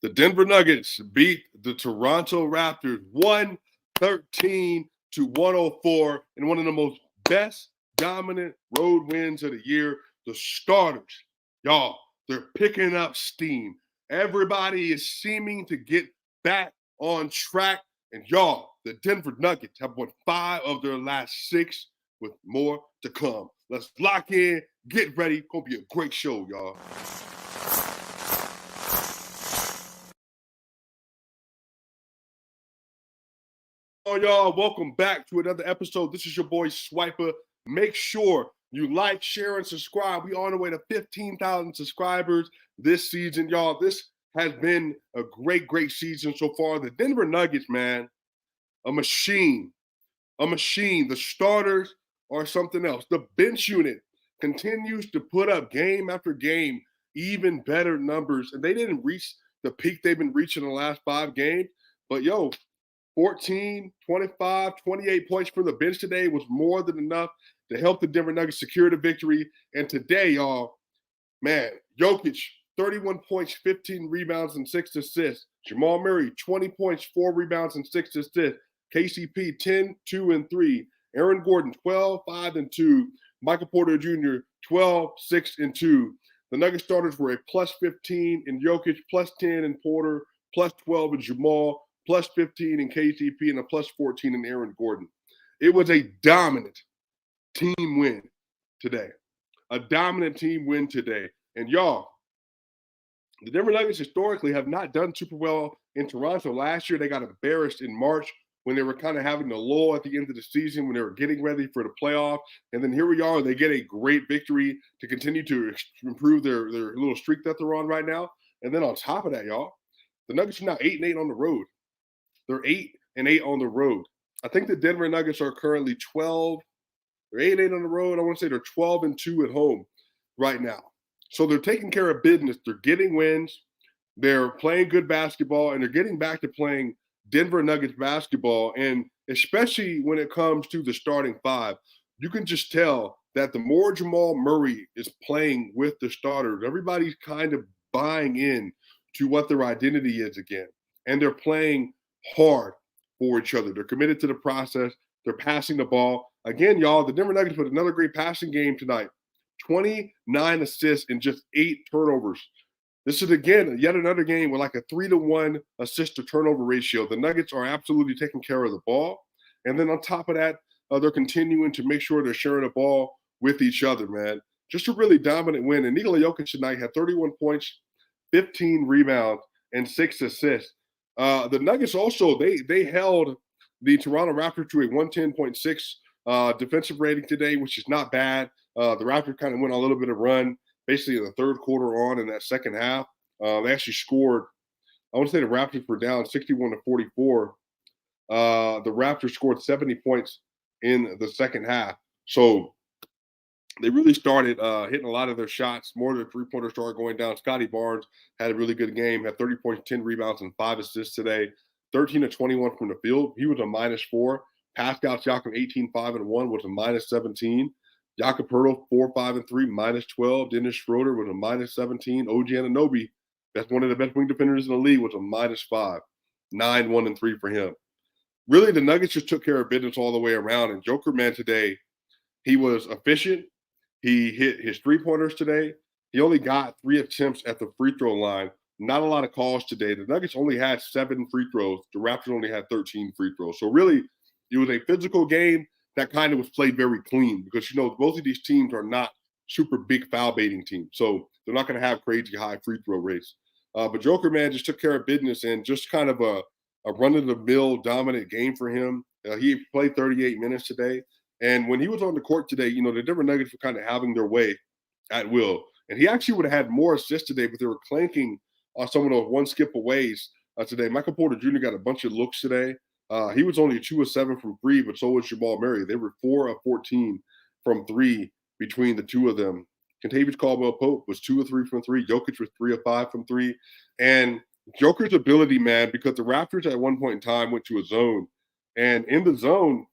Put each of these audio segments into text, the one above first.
The Denver Nuggets beat the Toronto Raptors 113-104 in one of the most best dominant road wins of the year. The starters, y'all, they're picking up steam. Everybody is seeming to get back on track. And y'all, the Denver Nuggets have won 5 of their last 6 with more to come. Let's lock in, get ready. Gonna be a great show, y'all. Y'all, welcome back to another episode. This is your boy Swipa. Make sure you like, share, and subscribe. We on the way to 15,000 subscribers this season, y'all. This has been a great season so far. The Denver Nuggets, man, a machine. The starters are something else. The bench unit continues to put up game after game, even better numbers. And they didn't reach the peak they've been reaching in the last 5 games. But, 14, 25, 28 points from the bench today was more than enough to help the Denver Nuggets secure the victory. And today, y'all, man, Jokic, 31 points, 15 rebounds, and 6 assists. Jamal Murray, 20 points, 4 rebounds, and 6 assists. KCP, 10, 2, and 3. Aaron Gordon, 12, 5, and 2. Michael Porter Jr., 12, 6, and 2. The Nuggets starters were a plus 15 in Jokic, plus 10 in Porter, plus 12 in Jamal, plus 15 in KCP, and a plus 14 in Aaron Gordon. It was a dominant team win today. And y'all, the Denver Nuggets historically have not done super well in Toronto. Last year, they got embarrassed in March when they were kind of having the lull at the end of the season, when they were getting ready for the playoff. And then here we are, they get a great victory to continue to improve their little streak that they're on right now. And then on top of that, y'all, the Nuggets are now 8-8 on the road. They're 8-8 on the road. I think the Denver Nuggets are currently 12. They're 8-8 on the road. I want to say they're 12-2 at home right now. So they're taking care of business. They're getting wins. They're playing good basketball, and they're getting back to playing Denver Nuggets basketball. And especially when it comes to the starting 5, you can just tell that the more Jamal Murray is playing with the starters, everybody's kind of buying in to what their identity is again. And they're playing hard for each other. They're committed to the process. They're passing the ball. Again, y'all, the Denver Nuggets put another great passing game tonight. 29 assists and just 8 turnovers. This is, again, yet another game with like a 3-to-1 assist to turnover ratio. The Nuggets are absolutely taking care of the ball. And then on top of that, they're continuing to make sure they're sharing the ball with each other, man. Just a really dominant win. And Nikola Jokic tonight had 31 points, 15 rebounds, and 6 assists. The Nuggets also, they held the Toronto Raptors to a 110.6 defensive rating today, which is not bad. The Raptors kind of went on a little bit of run, basically in the third quarter on in that second half. They actually scored, I want to say the Raptors were down 61-44. The Raptors scored 70 points in the second half. So they really started hitting a lot of their shots. More of their three-pointers started going down. Scotty Barnes had a really good game, had 30 points, 10 rebounds, and 5 assists today. 13-21 from the field. He was a -4. Pascal Siakam, 18-5-1, was a -17. Jakob Poeltl, 4-5-3, -12. Dennis Schroeder was a -17. OG Anunoby, that's one of the best wing defenders in the league, was a -5. 9-1-3 for him. Really, the Nuggets just took care of business all the way around. And Joker, man, today, he was efficient. He hit his three-pointers today. He only got 3 attempts at the free throw line. Not a lot of calls today. The Nuggets only had 7 free throws. The Raptors only had 13 free throws. So really, it was a physical game that kind of was played very clean because, both of these teams are not super big foul baiting teams. So they're not going to have crazy high free throw rates. But Joker, man, just took care of business and just kind of a run-of-the-mill dominant game for him. He played 38 minutes today. And when he was on the court today, the Denver Nuggets were kind of having their way at will. And he actually would have had more assists today, but they were clanking on some of those one skip aways today. Michael Porter Jr. got a bunch of looks today. He was only 2 of 7 from 3, but so was Jamal Murray. They were 4 of 14 from 3 between the two of them. Kentavious Caldwell-Pope was 2 of 3 from 3. Jokic was 3 of 5 from 3. And Joker's ability, man, because the Raptors at one point in time went to a zone. And in the zone,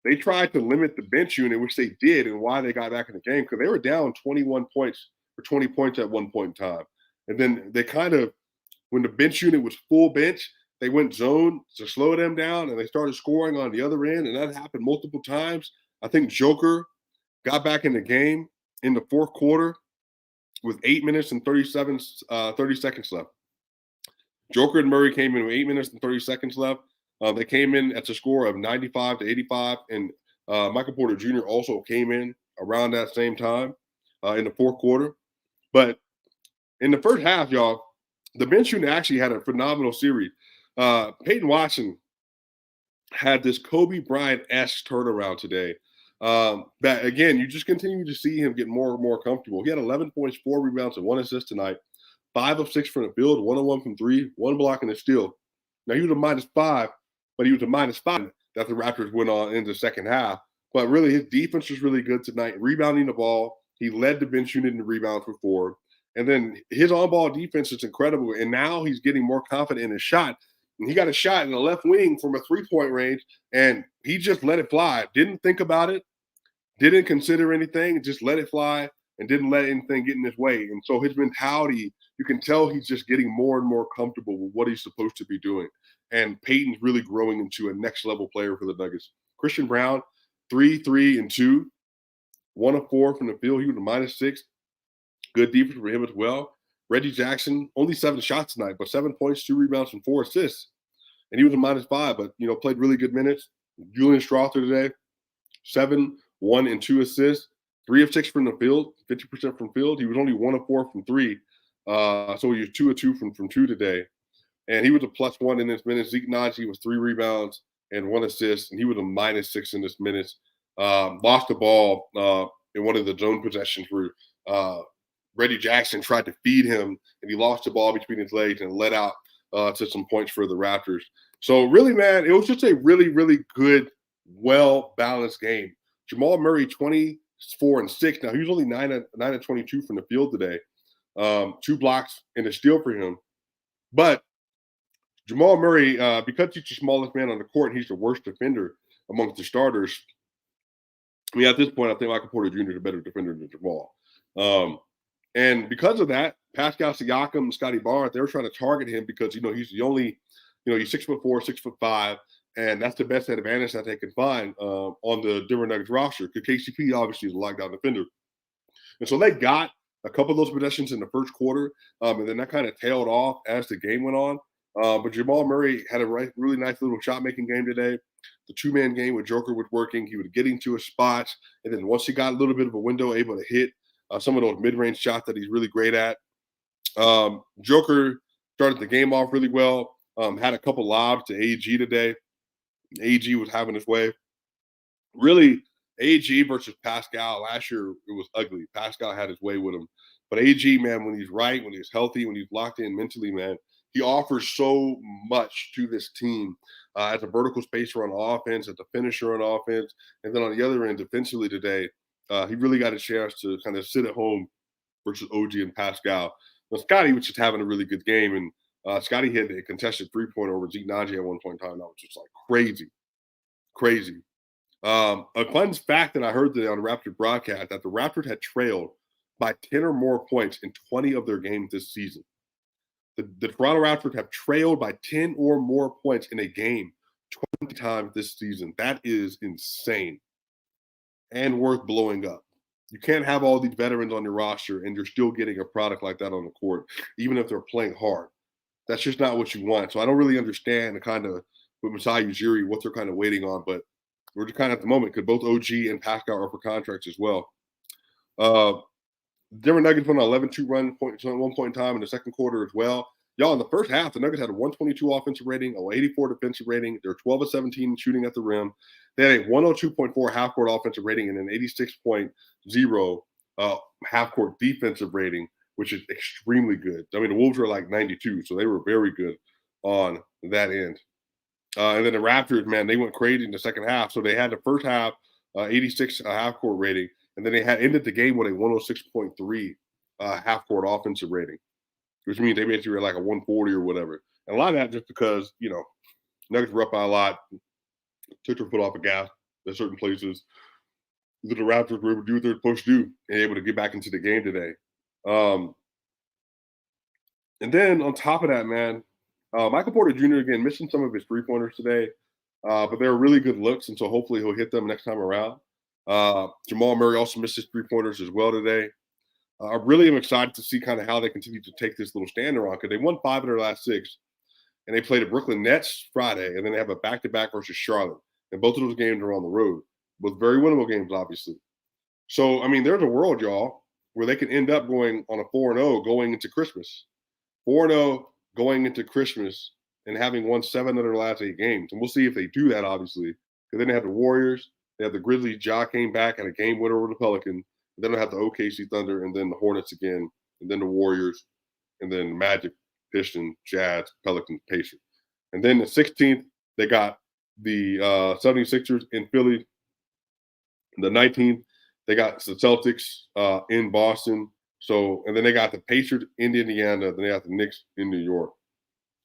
they tried to limit the bench unit, which they did, and why they got back in the game, because they were down 21 points or 20 points at one point in time. And then they kind of when the bench unit was full bench, they went zone to slow them down and they started scoring on the other end. And that happened multiple times. I think Joker got back in the game in the fourth quarter with 8 minutes and 30 seconds left. Joker and Murray came in with 8 minutes and 30 seconds left. They came in at a score of 95 to 85. And Michael Porter Jr. also came in around that same time in the fourth quarter. But in the first half, y'all, the bench unit actually had a phenomenal series. Peyton Watson had this Kobe Bryant-esque turnaround today. That, again, you just continue to see him get more and more comfortable. He had 11 points, 4 rebounds, and 1 assist tonight. 5 of 6 from the field, 1 of 1 from 3, 1 block and a steal. Now, he was a -5, but he was a -5 that the Raptors went on in the second half. But really, his defense was really good tonight, rebounding the ball. He led the bench unit in the rebounds for 4. And then his on-ball defense is incredible. And now he's getting more confident in his shot. And he got a shot in the left wing from a three-point range, and he just let it fly. Didn't think about it, didn't consider anything, just let it fly and didn't let anything get in his way. And so his mentality, you can tell he's just getting more and more comfortable with what he's supposed to be doing. And Peyton's really growing into a next-level player for the Nuggets. Christian Braun, 3, 3, and 2. 1 of 4 from the field. He was a -6. Good defense for him as well. Reggie Jackson, only 7 shots tonight, but 7 points, 2 rebounds, and 4 assists. And he was a -5, but, played really good minutes. Julian Strawther today, 7, 1, and 2 assists. 3 of 6 from the field, 50% from field. He was only 1 of 4 from 3. So he was 2 of 2 from 2 today. And he was a +1 in this minutes. Zeke Naji was 3 rebounds and 1 assist, and he was a -6 in this minutes. Lost the ball in one of the zone possessions where Reggie Jackson tried to feed him, and he lost the ball between his legs and let out to some points for the Raptors. So really, man, it was just a really, really good, well-balanced game. Jamal Murray, 24 and 6. Now, he was only 9 of 22 from the field today. 2 blocks and a steal for him. But Jamal Murray, because he's the smallest man on the court, he's the worst defender amongst the starters. I mean, at this point, I think Michael Porter Jr. is a better defender than Jamal. And because of that, Pascal Siakam and Scotty Barnes, they were trying to target him because, he's the only, he's 6'4", 6'5", and that's the best advantage that they can find on the Denver Nuggets roster, because KCP obviously is a lockdown defender. And so they got a couple of those possessions in the first quarter, and then that kind of tailed off as the game went on. But Jamal Murray had a really nice little shot-making game today. The two-man game with Joker was working. He was getting to his spots, and then once he got a little bit of a window, able to hit some of those mid-range shots that he's really great at. Joker started the game off really well, had a couple lobs to AG today. AG was having his way. Really, AG versus Pascal, last year it was ugly. Pascal had his way with him. But AG, man, when he's right, when he's healthy, when he's locked in mentally, man, he offers so much to this team as a vertical spacer on offense, as a finisher on offense, and then on the other end, defensively today, he really got a chance to kind of sit at home versus OG and Pascal. Now, Scotty was just having a really good game, and Scotty hit a contested three-pointer over Zeke Naji at one point in time. That was just like crazy. A fun fact that I heard today on the Raptors broadcast, that the Raptors had trailed by 10 or more points in 20 of their games this season. The Toronto Raptors have trailed by 10 or more points in a game 20 times this season. That is insane and worth blowing up. You can't have all these veterans on your roster and you're still getting a product like that on the court, even if they're playing hard. That's just not what you want. So I don't really understand the kind of, with Masai Ujiri, what they're kind of waiting on, but we're just kind of at the moment because both OG and Pascal are for contracts as well. Denver Nuggets went on an 11-2 run at one point in time in the second quarter as well. Y'all, in the first half, the Nuggets had a 122 offensive rating, a 84 defensive rating. They're 12 of 17 shooting at the rim. They had a 102.4 half-court offensive rating and an 86.0 half-court defensive rating, which is extremely good. I mean, the Wolves were like 92, so they were very good on that end. And then the Raptors, man, they went crazy in the second half. So they had the first half 86 half-court rating, and then they had ended the game with a 106.3 half-court offensive rating, which means they basically were like a 140 or whatever. And a lot of that just because, Nuggets were up by a lot, took their foot off the gas at certain places. The Raptors were able to do what they're supposed to do and able to get back into the game today. And then on top of that, man, Michael Porter Jr. again missing some of his 3-pointers today, but they're really good looks, and so hopefully he'll hit them next time around. Jamal Murray also missed his 3-pointers as well today. I really am excited to see kind of how they continue to take this little stand around because they won 5 of their last 6, and they play the Brooklyn Nets Friday, and then they have a back-to-back versus Charlotte, and both of those games are on the road, with very winnable games, obviously. So, I mean, there's a world, y'all, where they can end up going on a 4-0 going into Christmas. 4-0 going into Christmas and having won 7 of their last 8 games. And we'll see if they do that, obviously. Because then they have the Warriors, they have the Grizzlies. Ja came back and a game winner over the Pelican. And then they have the OKC Thunder and then the Hornets again, and then the Warriors, and then Magic, Pistons, Jazz, Pelicans, Pacers. And then the 16th, they got the 76ers in Philly. The 19th, they got the Celtics in Boston. So, and then they got the Pacers in Indiana. Then they got the Knicks in New York.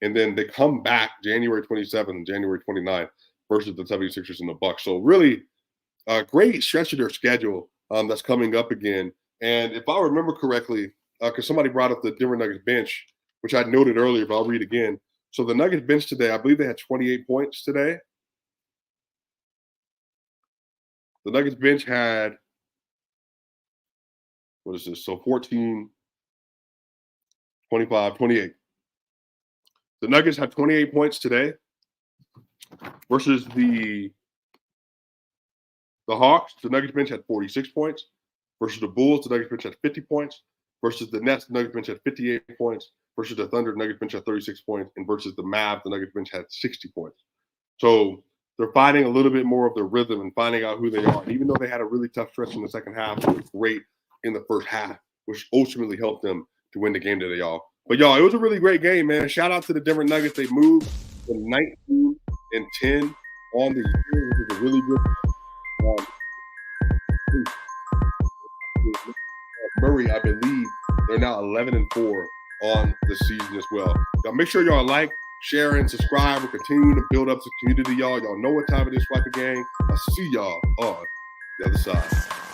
And then they come back January 27th and January 29th versus the 76ers and the Bucks. So really a great stretch of their schedule that's coming up again. And if I remember correctly, because somebody brought up the Denver Nuggets bench, which I noted earlier, but I'll read again. So the Nuggets bench today, I believe they had 28 points today. The Nuggets bench had, what is this? So 14, 25, 28. The Nuggets had 28 points today versus the Hawks. The Nuggets bench had 46 points versus the Bulls. The Nuggets bench had 50 points versus the Nets. The Nuggets bench had 58 points versus the Thunder. The Nuggets bench had 36 points, and versus the Mavs, the Nuggets bench had 60 points. So they're finding a little bit more of their rhythm and finding out who they are. And even though they had a really tough stretch in the second half, they were great in the first half, which ultimately helped them to win the game today, y'all. But y'all, it was a really great game, man. Shout out to the Denver Nuggets. They moved from 19-10 on the year, which is a really good. Murray, I believe they're now 11-4 on the season as well. Y'all make sure y'all like, share, and subscribe. We're continuing to build up the community, y'all. Y'all know what time it is, Swipa Gang. I'll see y'all on the other side.